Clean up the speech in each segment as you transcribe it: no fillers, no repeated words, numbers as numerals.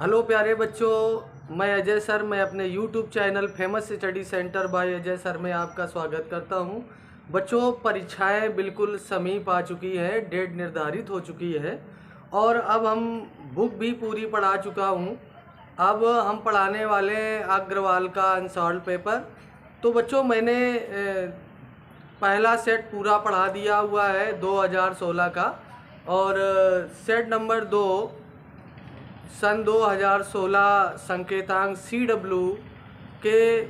Hello प्यारे बच्चों, मैं अजय सर। मैं अपने YouTube channel famous study centre by Ajay sir में आपका स्वागत करता हूं। बच्चों, परीक्षाएं बिल्कुल समीप आ चुकी है, डेट निर्धारित हो चुकी है और अब हम बुक भी पूरी पढ़ा चुका हूं। अब हम पढ़ाने वाले हैं अग्रवाल का अनसॉल्व पेपर। तो बच्चों, मैंने पहला सेट पूरा पढ़ा दिया हुआ है 2016 का, और सेट नंबर 2 सन 2016 संकेतांक CW के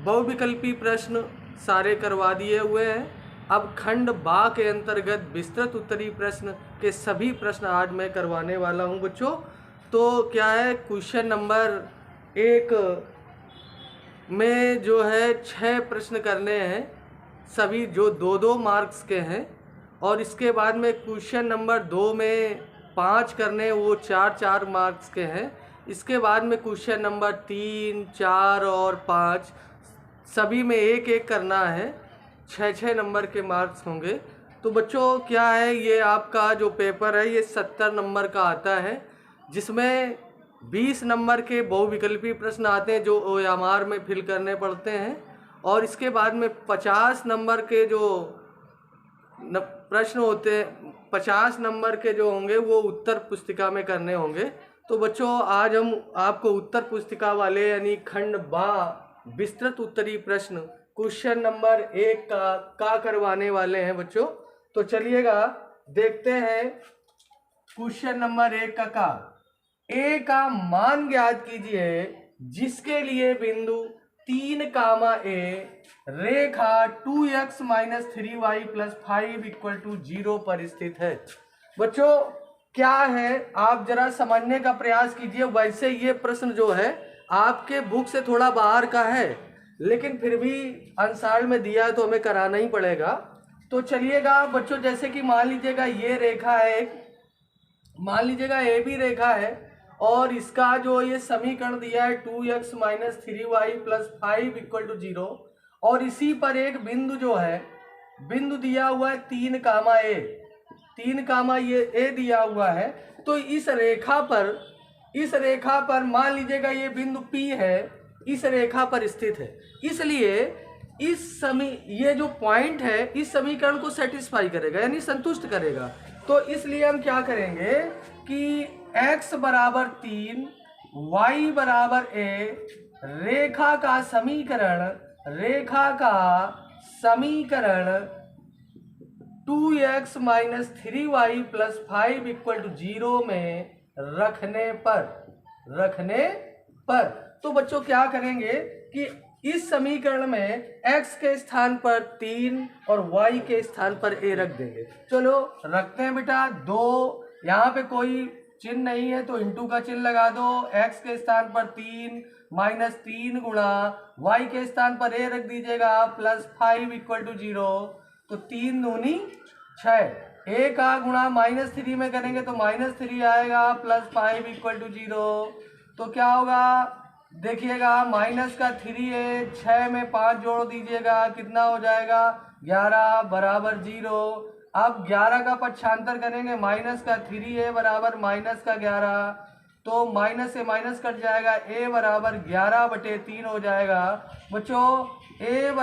बहुविकल्पी प्रश्न सारे करवा दिए हुए हैं। अब खंड बा के अंतर्गत विस्तृत उत्तरी प्रश्न के सभी प्रश्न आज मैं करवाने वाला हूं बच्चों। तो क्या है, क्वेश्चन नंबर 1 में जो है 6 प्रश्न करने हैं, सभी जो 2-2 मार्क्स के हैं। और इसके बाद में क्वेश्चन नंबर 2 में 5 करने, वो 4-4 मार्क्स के हैं। इसके बाद में क्वेश्चन नंबर 3, 4 और 5 सभी में 1-1 करना है। 6-6 नंबर के मार्क्स होंगे। तो बच्चों, क्या है, ये आपका जो पेपर है ये 70 नंबर का आता है, जिसमें 20 नंबर के बहुविकल्पी प्रश्न आते हैं जो OMR में फिल करने पड़ते हैं, और इसके बाद में 50 नंबर के जो प्रश्न होते हैं, 50 नंबर के जो होंगे वो उत्तर पुस्तिका में करने होंगे। तो बच्चों, आज हम आपको उत्तर पुस्तिका वाले यानी खंड बा विस्तृत उत्तरी प्रश्न क्वेश्चन नंबर 1 का करवाने वाले हैं बच्चों। तो चलिएगा देखते हैं क्वेश्चन नंबर 1 का। ए का मान ज्ञात कीजिए जिसके लिए बिंदु 3, ए रेखा 2x - 3y + 5 = 0 पर स्थित है। बच्चों, क्या है, आप जरा समझने का प्रयास कीजिए। वैसे ये प्रश्न जो है आपके बुक से थोड़ा बाहर का है, लेकिन फिर भी आंसर में दिया है तो हमें कराना ही पड़ेगा। तो चलिएगा बच्चों, जैसे कि मान लीजिएगा ये रेखा है, मान लीजिएगा ए भी रेखा है, और इसका जो ये समीकरण दिया है 2x - 3y + 5 = 0, और इसी पर एक बिंदु जो है, बिंदु दिया हुआ है 3, ये ए दिया हुआ है। तो इस रेखा पर मान लीजिएगा ये बिंदु P है, इस रेखा पर स्थित है। इसलिए ये जो पॉइंट है इस समीकरण को सेटिस्फाई करेगा, यानी संतुष्ट करेगा। तो इसलिए हम क्या करेंगे कि x = 3, y = a, रेखा का समीकरण 2x - 3y + 5 = 0 में रखने पर तो बच्चों क्या करेंगे कि इस समीकरण में x के स्थान पर 3 और y के स्थान पर a रख देंगे। चलो रखते हैं बेटा। 2 यहाँ पे कोई चिन्ह नहीं है तो इंटू का चिन्ह लगा दो। x के स्थान पर 3 - 3 गुणा y के स्थान पर a रख दीजिएगा + 5 = 0। तो 3 दूनी 6, a का गुणा -3 में करेंगे तो -3 आएगा + 5 = 0। तो क्या होगा, देखिएगा, माइनस का 3 है, 6 में 5 जोड़ दीजिएगा, कितना हो जाएगा 11 = 0। अब 11 का पक्षांतर करेंगे, माइनस का 3 है बराबर माइनस का 11, तो माइनस से माइनस कट जाएगा, a = 11/3 हो जाएगा। बच्चों, a =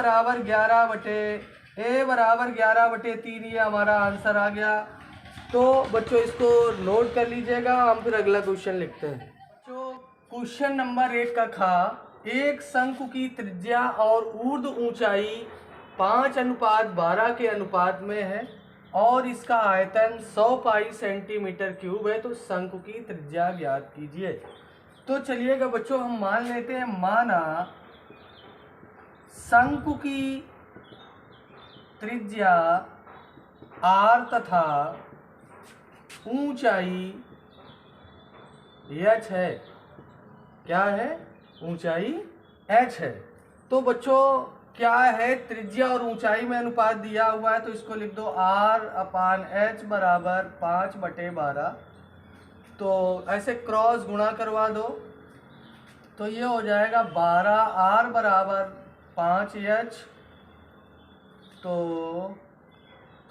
11/3 ये हमारा आंसर आ गया। तो बच्चों इसको नोट कर लीजिएगा, हम फिर अगला क्वेश्चन लिखते हैं। बच्चों, क्वेश्चन नंबर 1 का खा, एक शंकु की त्रिज्या और ऊर्ध्व ऊंचाई 5:12 के अनुपात में है और इसका आयतन 100 पाई सेंटीमीटर³ है। तो शंकु की त्रिज्या ज्ञात कीजिए। तो चलिएगा बच्चों, हम मान लेते हैं, माना शंकु की त्रिज्या r तथा ऊंचाई h है। क्या है, ऊंचाई h है। तो बच्चों क्या है, त्रिज्या और ऊंचाई में अनुपात दिया हुआ है, तो इसको लिख दो r/h = 5/12। तो ऐसे क्रॉस गुणा करवा दो, तो ये हो जाएगा 12, r = 5h। तो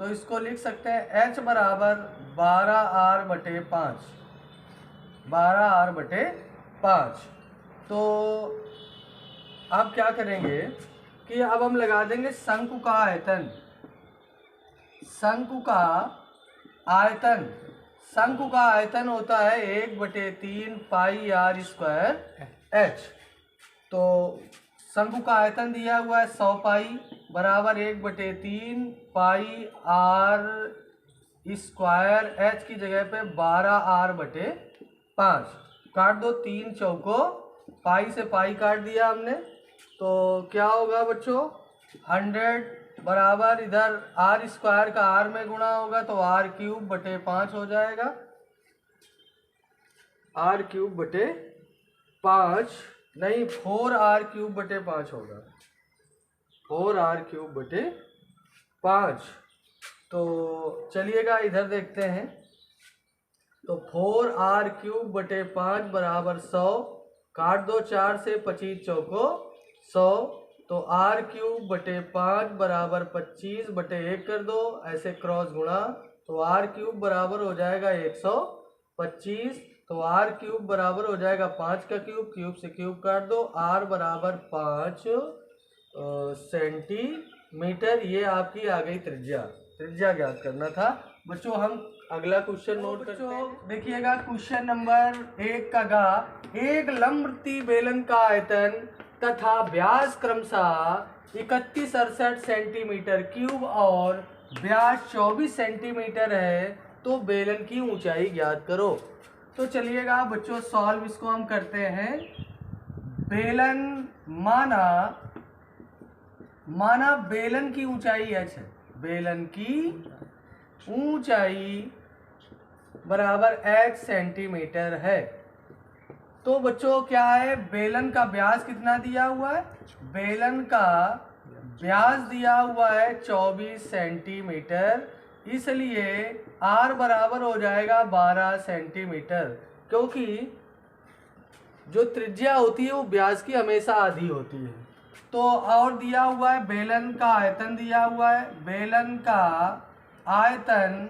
इसको लिख सकते हैं h = 12r/5। 12r/5। तो अब क्या करेंगे कि अब हम लगा देंगे शंकु का आयतन। शंकु का आयतन, शंकु का आयतन होता है 1/3 पाई r स्क्वायर h। तो शंकु का आयतन दिया हुआ है 100 पाई बराबर 1/3 पाई r स्क्वायर h की जगह पे 12r/5। काट दो, 3 चौको, पाई से पाई काट दिया हमने। तो क्या होगा बच्चों, 100 बराबर इधर r स्क्वायर का r में गुणा होगा तो r³/5 हो जाएगा। r³/5 नहीं, 4r³/5 होगा, 4r³/5। तो चलिएगा इधर देखते हैं। तो 4r³/5 बराबर 100, काट दो, 4 से 25 चौको 100। तो r³/5 बराबर 25/1 कर दो, ऐसे क्रॉस गुणा, तो r³ बराबर हो जाएगा 125। तो r³ बराबर हो जाएगा 5 का क्यूब, क्यूब से क्यूब काट दो, r बराबर 5 सेंटीमीटर। ये आपकी आ गई त्रिज्या। त्रिज्या ज्ञात करना था बच्चों। हम अगला क्वेश्चन नोट करते हैं। देखिएगा क्वेश्चन नंबर 1 का गा, एक लंबवृत्तीय बेलन का आयतन तथा व्यास क्रमशः 3168 सेंटीमीटर क्यूब और व्यास 24 सेंटीमीटर है, तो बेलन की ऊंचाई ज्ञात करो। तो चलिएगा बच्चों सॉल्व इसको हम करते हैं। बेलन माना बेलन की ऊंचाई h है, बेलन की ऊंचाई बराबर x सेंटीमीटर है। तो बच्चों क्या है, बेलन का व्यास कितना दिया हुआ है, बेलन का व्यास दिया हुआ है 24 सेंटीमीटर, इसलिए r बराबर हो जाएगा 12 सेंटीमीटर, क्योंकि जो त्रिज्या होती है वो व्यास की हमेशा आधी होती है। तो और दिया हुआ है बेलन का आयतन दिया हुआ है, बेलन का आयतन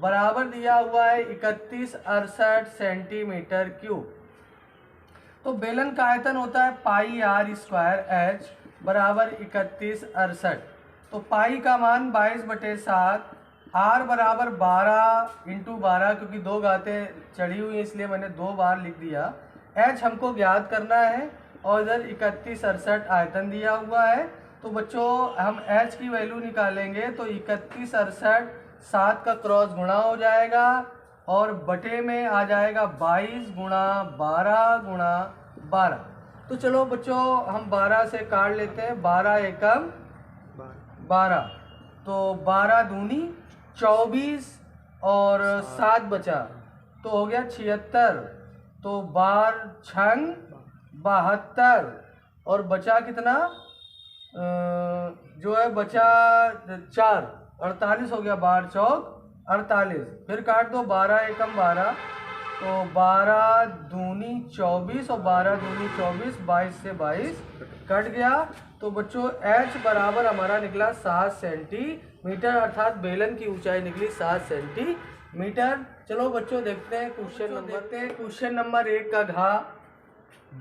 बराबर दिया हुआ है 3168 सेंटीमीटर क्यूब। तो बेलन का आयतन होता है पाई r स्क्वायर h बराबर 3168। तो पाई का मान 22/7, r बराबर 12 × 12, क्योंकि 2 गाते चढ़ी हुई इसलिए मैंने 2 बार लिख दिया। h हमको ज्ञात करना है और इधर 3168 आयतन दिया हुआ है। तो बच्चों हम h की वैल्यू निकालेंगे तो 3168 7 का क्रॉस गुणा हो जाएगा और बटे में आ जाएगा 22 × 12 × 12। तो चलो बच्चों हम 12 से काट लेते हैं, 12 एकम 12, तो 12 दूनी 24 और 7 बचा तो हो गया 76। तो 12 छंग 72 और बचा कितना, जो है बचा 4, 48 हो गया, 12 चौक 48। फिर काट दो, 12 एकम 12, तो 12 दूनी 24 और 12 दूनी 24, 22 से 22 कट गया। तो बच्चों h बराबर हमारा निकला 7 सेंटीमीटर, अर्थात बेलन की ऊंचाई निकली 7 सेंटीमीटर। चलो बच्चों देखते हैं क्वेश्चन नंबर 1 का घा,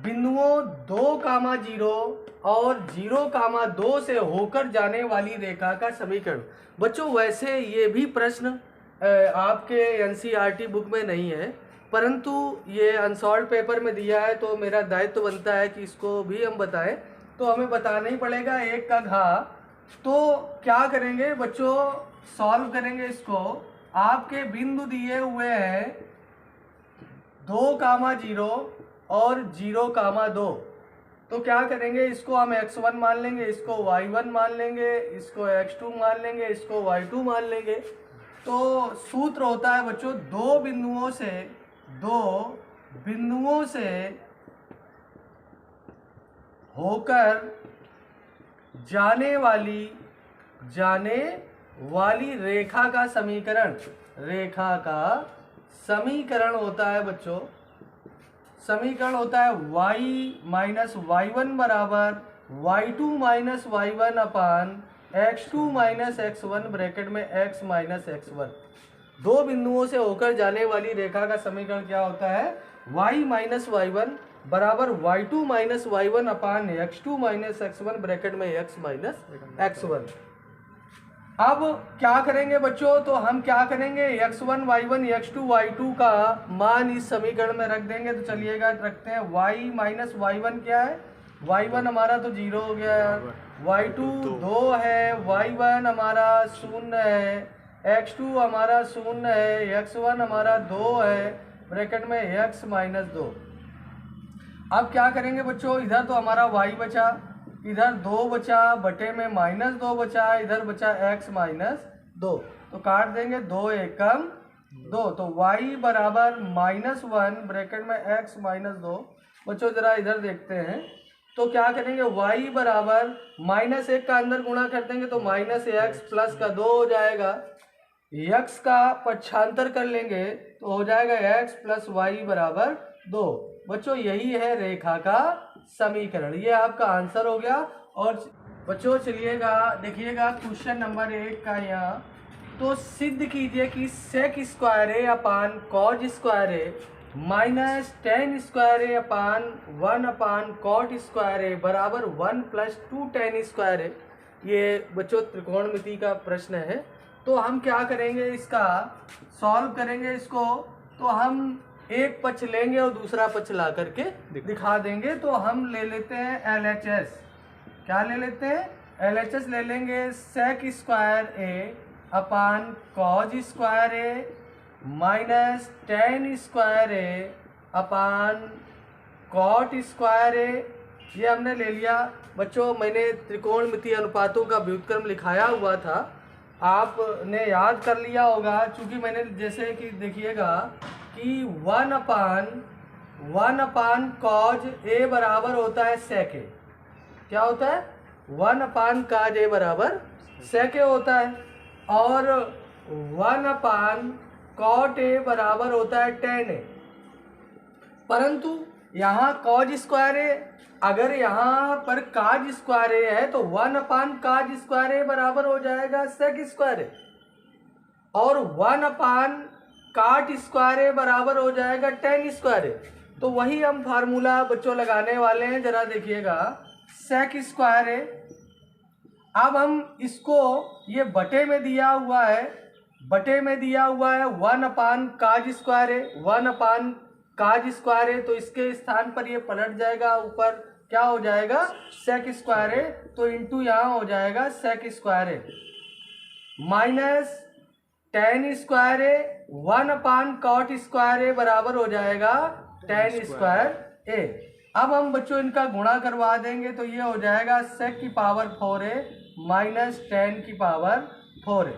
बिंदुओं 2,0 और 0,2 से होकर जाने वाली रेखा का समीकरण। बच्चों वैसे ये भी प्रश्न आपके एनसीईआरटी बुक में नहीं है, परंतु ये अनसॉल्व पेपर में दिया है, तो मेरा दायित्व बनता है कि इसको भी हम बताएं। तो हमें बताना ही पड़ेगा। 1 का घा, तो क्या करेंगे बच्चों, सॉल्व करेंगे इसको। आपके बिंदु दिए हुए हैं 2,0 और 0,2, तो क्या करेंगे, इसको हम x1 मान लेंगे, इसको y1 मान लेंगे, इसको x2 मान लेंगे, इसको y2 मान लेंगे। तो सूत्र होता है बच्चों, दो बिंदुओं से होकर जाने वाली रेखा का समीकरण होता है बच्चों। समीकरण होता है y-y1 बराबर y2 - y1 अपान x2 - x1 ब्रैकेट में x - x1। दो बिंदुओं से होकर जाने वाली रेखा का समीकरण क्या होता है? y माइनस वाई वन बराबर y2 minus Y one upon x2 minus x1 bracket में x माइनस x1। अब क्या करेंगे बच्चों? तो हम क्या करेंगे, x1 y1 x2 y2 का मान इस समीकरण में रख देंगे। तो चलिएगा रखते हैं, y माइनस वाई वन क्या है? y1 हमारा तो 0 हो गया यार, y2 2 है, y1 हमारा 0 है, x2 हमारा 0 है, x1 हमारा 2 है, ब्रैकेट में x माइनस 2। अब क्या करेंगे बच्चों? इधर तो हमारा y बचा, इधर 2 बचा, बटे में माइनस 2 बचा, इधर बचा x माइनस 2। तो काट देंगे, 2 एकम 2, तो y बराबर -1 ब्रैकेट में x माइनस 2। बच्चों जरा इधर देखते हैं, तो क्या करेंगे? y बराबर -1 का अंदर गुणा कर देंगे तो -x प्लस का 2 हो जाएगा, x का पक्षांतर कर लेंगे तो हो जाएगा x प्लस वाई बराबर 2। बच्चों यही है रेखा का समीकरण, ये आपका आंसर हो गया। और बच्चों चलिएगा देखिएगा क्वेश्चन नंबर 1 का यहाँ, तो सिद्ध कीजिए कि sec square A upon cause square A minus tan square A upon 1 upon cot square ए बराबर 1 प्लस 2 टेन स्क्वायर ए। ये बच्चों त्रिकोणमिति का प्रश्न है। तो हम क्या करेंगे, इसका सॉल्व करेंगे इसको। तो हम एक पक्ष लेंगे और दूसरा पक्ष ला करके दिखा देंगे। तो हम ले लेते हैं LHS, क्या ले लेते हैं? LHS ले लेंगे, सेक square A upon cause square A minus tan square A upon cot square ए। ये हमने ले लिया। बच्चों मैंने त्रिकोणमिति अनुपातों का व्युत्क्रम लिखाया हुआ था, आपने याद कर लिया होगा। चूंकि मैंने जैसे कि देखिएगा कि 1 अपान कॉज ए बराबर होता है सेक ए। क्या होता है? 1 अपान कॉज ए बराबर सेक ए होता है, और 1 अपान कॉट ए बराबर होता है टेन ए। परंतु यहाँ कॉज स्क्वायर ए, अगर यहाँ पर काज स्क्वायर ए है तो 1 अपान काज स्क्वायर ए बराबर हो जाएगा सेक स्क्वायर ए, और 1 अपान काट स्क्वायर ए बराबर हो जाएगा टेन स्क्वायर ए। तो वही हम फार्मूला बच्चों लगाने वाले हैं, जरा देखिएगा। सेक स्क्वायर ए, अब हम इसको, ये बटे में दिया हुआ है, बटे में दिया हुआ है 1 अपान काज स्क्वायर ए, 1 अपान काज स्क्वायर ए, तो इसके स्थान पर ये पलट जाएगा, ऊपर क्या हो जाएगा? सेक स्क्वायर ए। तो इंटू यहाँ हो जाएगा सेक square A minus tan square A, 1 upon cot square ए बराबर हो जाएगा टेन स्क्वायर ए। अब हम बच्चों इनका गुणा करवा देंगे तो ये हो जाएगा सेक की पावर 4a माइनस टेन की पावर 4a।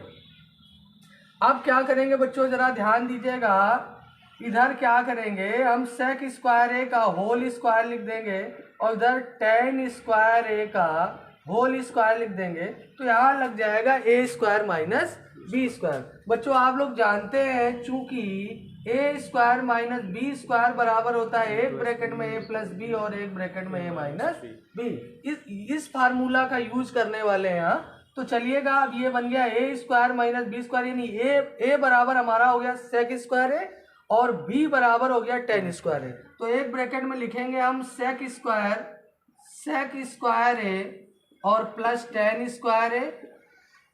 अब क्या करेंगे बच्चों, जरा ध्यान दीजिएगा। इधर क्या करेंगे हम, सेक स्क्वायर ए का होल स्क्वायर लिख देंगे और इधर टेन स्क्वायर ए का होल स्क्वायर लिख देंगे, तो यहाँ लग जाएगा ए स्क्वायर माइनस बी स्क्वायर। बच्चों आप लोग जानते हैं चूंकि ए स्क्वायर माइनस बी स्क्वायर बराबर होता है एक ब्रैकेट में ए प्लस बी और एक ब्रैकेट में ए माइनस बी। इस फार्मूला का यूज करने वाले हैं यहाँ। तो चलिएगा, अब ये बन गया ए स्क्वायर माइनस बी स्क्वायर, यानी ए बराबर हमारा हो गया सेक स्क्वायर ए और बी बराबर हो गया टेन स्क्वायर ए। तो एक ब्रैकेट में लिखेंगे हम सेक स्क्वायर ए और प्लस टेन स्क्वायर ए,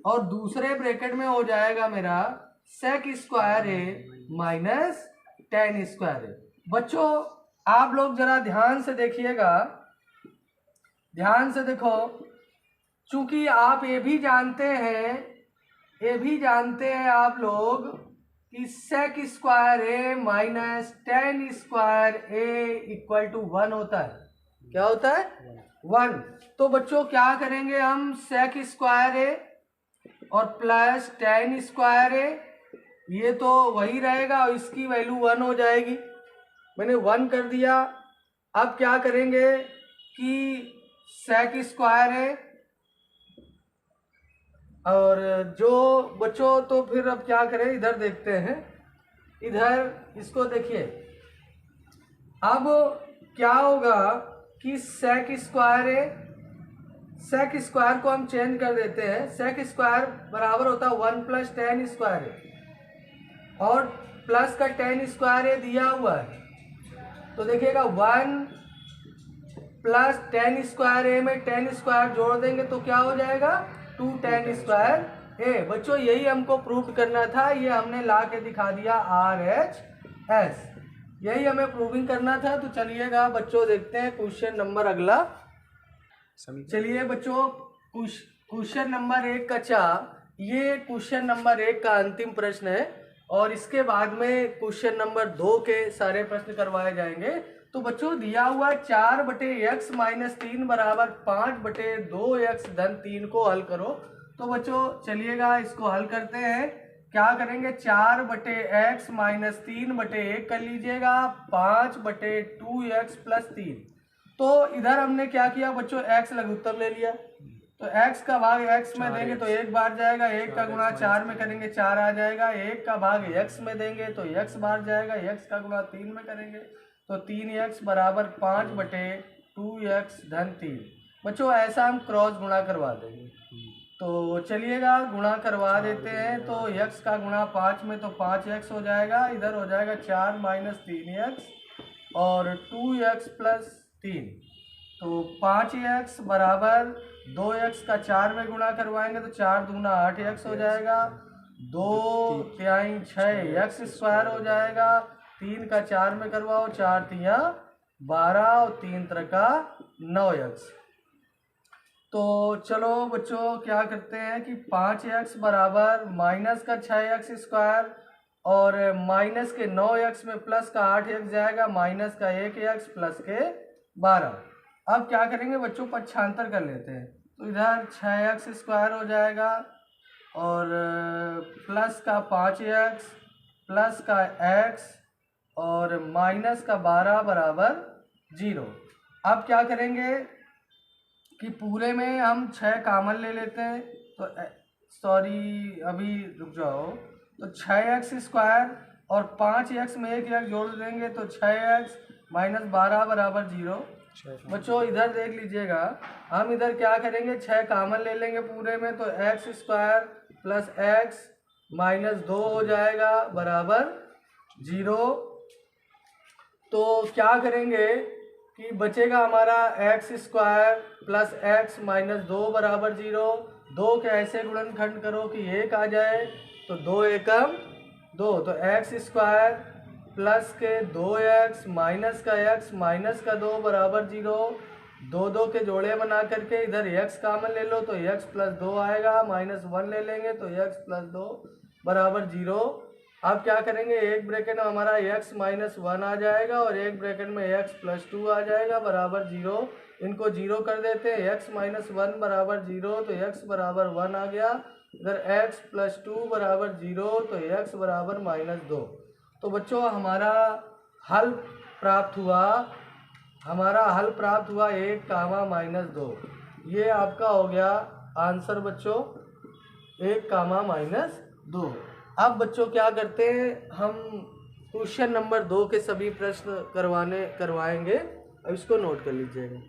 और दूसरे ब्रैकेट में हो जाएगा मेरा सेक square A minus tan square ए। बच्चों आप लोग जरा ध्यान से देखिएगा, ध्यान से देखो। चूंकि आप ये भी जानते हैं आप लोग कि sec square A minus tan square A equal to 1 होता है। क्या होता है? 1। तो बच्चों क्या करेंगे हम, सेक स्क्वायर ए और प्लस टेन स्क्वायर ए, ये तो वही रहेगा और इसकी वैल्यू 1 हो जाएगी। मैंने 1 कर दिया। अब क्या करेंगे कि सेक स्क्वायर ए, और जो बच्चों तो फिर अब क्या करें, इधर देखते हैं, इधर इसको देखिए। अब क्या होगा कि सेक स्क्वायर को हम चेंज कर देते हैं। सेक स्क्वायर बराबर होता है 1 प्लस टेन स्क्वायर ए। और प्लस का टेन स्क्वायर ये दिया हुआ है, तो देखिएगा 1 प्लस टेन स्क्वायर ए में टेन स्क्वायर जोड़ देंगे तो क्या हो जाएगा 2 टेन स्क्वायर ए। बच्चों यही हमको प्रूव करना था, ये हमने ला के दिखा दिया RHS, यही हमें प्रूविंग करना था। तो चलिएगा बच्चों देखते हैं क्वेश्चन नंबर अगला। चलिए बच्चों क्वेश्चन नंबर 1 का ये क्वेश्चन नंबर 1 का अंतिम प्रश्न है और इसके बाद में क्वेश्चन नंबर 2 के सारे प्रश्न करवाए जाएंगे। तो बच्चों दिया हुआ 4/x - 3 बराबर 5/2x धन 3 को हल करो। तो बच्चों चलिएगा इसको हल करते हैं। क्या करेंगे 4/x - 3/1 कर लीजिएगा 5/2x + 3। तो इधर हमने क्या किया बच्चों x लघुत्तम ले लिया, तो x का भाग x में देंगे तो 1 बार जाएगा, 1 का गुणा 4 में करेंगे 4 आ जाएगा, 1 का भाग x में देंगे तो x बार जाएगा, x का गुणा 3 में करेंगे तो 3x बराबर 5/2x धन 3। बच्चों ऐसा हम क्रॉस गुणा करवा देंगे। तो चलिएगा गुणा करवा देते हैं। तो x का गुणा 5 में तो 5x हो जाएगा, इधर हो जाएगा 4 - 3x और 2x + 3। तो 5x बराबर 2x का 4 में गुणा करवाएंगे तो 4 दूना 8x हो जाएगा, 2 तिहाई 6x स्क्वायर हो जाएगा, 3 का 4 में करवाओ 4 तिया 12 और 3 त्रिका 9x। तो चलो बच्चों क्या करते हैं कि 5x बराबर माइनस का 6x स्क्वायर और माइनस के 9x में प्लस का 8x जाएगा, माइनस का 1x प्लस के 12। अब क्या करेंगे बच्चों पक्षांतर कर लेते हैं। तो इधर 6x स्क्वायर हो जाएगा और प्लस का 5x प्लस का x और माइनस का 12 बराबर 0। अब क्या करेंगे कि पूरे में हम 6 कामन ले लेते हैं। तो सॉरी अभी रुक जाओ, तो 6x स्क्वायर और 5x में 1 जोड़ देंगे तो 6x - 12 बराबर 0। बच्चों इधर देख लीजिएगा, हम इधर क्या करेंगे 6 कामन ले लेंगे पूरे में तो x स्क्वायर प्लस x - 2 हो जाएगा बराबर 0। तो क्या करेंगे कि बचेगा हमारा x स्क्वायर प्लस x - 2 बराबर 0। 2 के ऐसे गुणनखंड करो कि 1 आ जाए तो 2 एकम 2, तो x स्क्वायर प्लस के 2x माइनस का x माइनस का 2 बराबर 0। 2 के जोड़े बना करके इधर x कामन ले लो तो x + 2 आएगा, -1 ले लेंगे तो x + 2 बराबर 0। अब क्या करेंगे एक ब्रैकेट में हमारा x - 1 आ जाएगा और एक ब्रैकेट में x + 2 आ जाएगा बराबर 0। इनको 0 कर देते हैं, x - 1 बराबर 0 तो x बराबर 1 आ गया, इधर x + 2 बराबर 0 तो x बराबर -2। तो बच्चों हमारा हल प्राप्त हुआ 1, -2। ये आपका हो गया आंसर बच्चों 1, -2। अब बच्चों क्या करते हैं, हम क्वेश्चन नंबर 2 के सभी प्रश्न करवाएंगे। अब इसको नोट कर लीजिएगा।